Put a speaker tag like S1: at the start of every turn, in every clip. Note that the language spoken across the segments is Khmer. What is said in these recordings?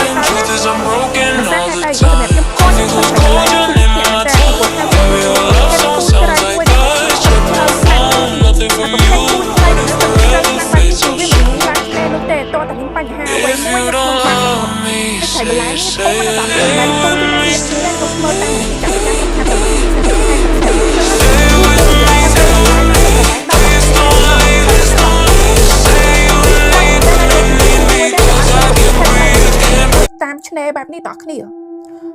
S1: and truth is I'm broken all the time. Coffee go cold, your name in my tongue. Baby, your love song sounds like us. Check my phone, nothing from you. Wanna forever face so soon. If you don't love me, say you love me. Stay with me, please don't leave, please don't leave. Say you need me, 'cause I can breathe, can't breathe.
S2: តាមឆ្នេរបែបនេះតោះគ្នា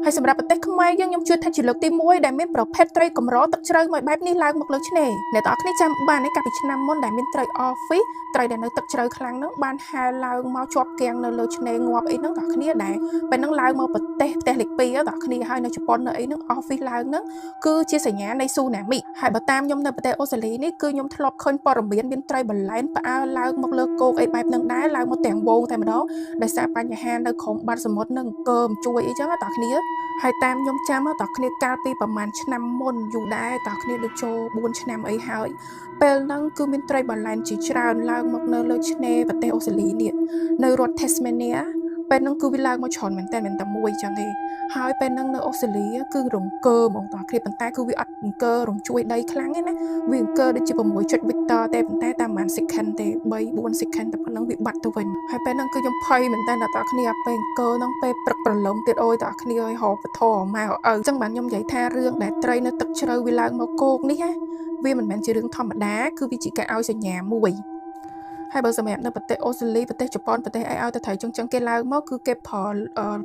S2: ហើយសម្រាប់ប្រទេសខ្មែរយើងខ្ញុំជឿថាជាលើកទី1ដែលមានប្រភេទត្រីកម្រទឹកជ្រៅមួយបែបនេះឡើងមកលើឆ្នេរអ្នកទាំងអស់គ្នាចាំបានទេកាលពីឆ្នាំមុនដែលមានត្រីអហ្វីត្រីដែលនៅទឹកជ្រៅខ្លាំងហ្នឹងបានហែលឡើងមកជាប់គាំងនៅលើឆ្នេរងាប់អីហ្នឹងទាំងគ្នាដែរពេលហ្នឹងឡើងមកប្រទេសលេខ2ទាំងគ្នាហើយនៅជប៉ុននៅអីហ្នឹងអហ្វីឡើងហ្នឹងគឺជាសញ្ញានៃស៊ូណាមីហើយបើតាមខ្ញុំនៅប្រទេសអូស្ត្រាលីនេះគឺខ្ញុំធ្លាប់ឃើញព័ត៌មានមានត្រីបលែនផ្អើលឡើងមកលើគោកអីបែបហ្នឹងដែរឡើងមកទាំងវងតែម្ដងដោយសារបញ្ហានៅក្រោមបាតសមុទ្រហ្នឹងអង្គើមជួយអីចឹងទាំងគ្នាហើយតាមខ្ញុំចាំតើគ្នាកាលពីប្រហែលឆ្នាំមុនយូរដែរតើគ្នាដូចចូល4ឆ្នាំអីហើយពេលហ្នឹងគឺមានត្រីបលែនជាច្រើនឡើងមកនៅលើឆ្នេរប្រទេសអូស្ត្រាលីនេះនៅរដ្ឋ Tasmania ពេលហ្នឹងគឺវាឡើងមកច្រើនមែនតើមិនតែមួយចឹងទេហើយពេលហ្នឹងនៅអូស្ត្រាលីគឺរង្គើហ្មងតើគ្នាប៉ុន្តែគឺវាអត់អង្គើរំជួយដីខ្លាំងទេណាវាអង្គើដូចជា6 Victor ទេប៉ុន្តែតាមប្រហែល second ទេ3-4 second តែប៉ុណ្្នឹងវាបាត់ទៅវិញហើយពេលហ្នឹងគឺខ្ញុំភ័យមែនតើតើគ្នាពេលអង្គើហ្នឹងពេលព្រឹកប្រឡំទៀតអូយតើគ្នាឲ្យហៅពធមកអើចឹងបានខ្ញុំនិយាយថារឿងដែលត្រីនៅទឹកជ្រៅវាឡើងមកគោកនេះណាវាមិនមែនជារឿងធម្មតាគឺវាជាការឲ្យសញ្ញាមួយហើយបើសម្រាប់នៅប្រទេសអូស្ត្រាលីប្រទេសជប៉ុនប្រទេសអីឲ្យទៅត្រូវចឹងគេឡើងមកគឺគេប្រើ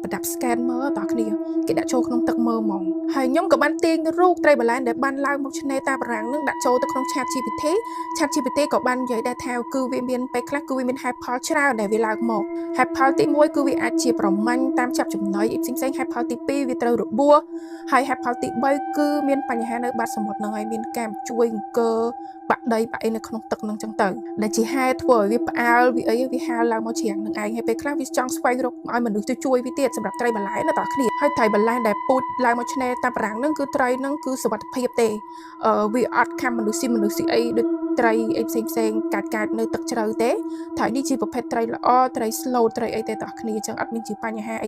S2: ប្រដាប់ scan មើលតើគ្នាគេដាក់ចូលក្នុងទឹកមើលហ្មងហើយខ្ញុំក៏បានទាញរូបត្រីបលែនដែលបានឡើងមកឆ្នេរតាបារាំងនឹងដាក់ចូលទៅក្នុង ChatGPT ក៏បាននិយាយដែរថាគឺវាមានពេលខ្លះគឺវាមានហេតុផលច្រើនដែលវាឡើងមកហេតុផលទី1គឺវាអាចជាប្រមាញ់តាមចាប់ចំណីផ្សេងហេតុផលទី2វាត្រូវរបួសហើយហេតុផលទី3គឺមានបញ្ហានៅបាតសមុទ្រហ្នឹងហើយមានការជួយអង្គើបាក់ដីបាក់អីនៅក្នុងទឹកហ្នឹងចឹងទៅដែលជាហេតុធ្វើឲ្យវាផ្អើលវាអីវាហាលឡើងមកជ្រាំងនឹងឯងហើយពេលខ្លះវាចង់ស្វែងរកឲ្យមនុស្សទៅជួយវាទៀតសម្រាប់ត្រីបលែនណាតើគ្នាហើយត្រីបលែនដែលពូជឡើងមកឆ្នេរតាបារាំងហ្នឹងគឺត្រីហ្នឹងគឺសុវត្ថិភាពទេវាអត់ខាំមនុស្សស៊ីអីដូចត្រីអីផ្សេងកាចនៅទឹកជ្រៅទេត្រីនេះជាប្រភេទត្រីល្អត្រី slow ត្រីអីទេតើគ្នាចឹងអត់មានជាបញ្ហា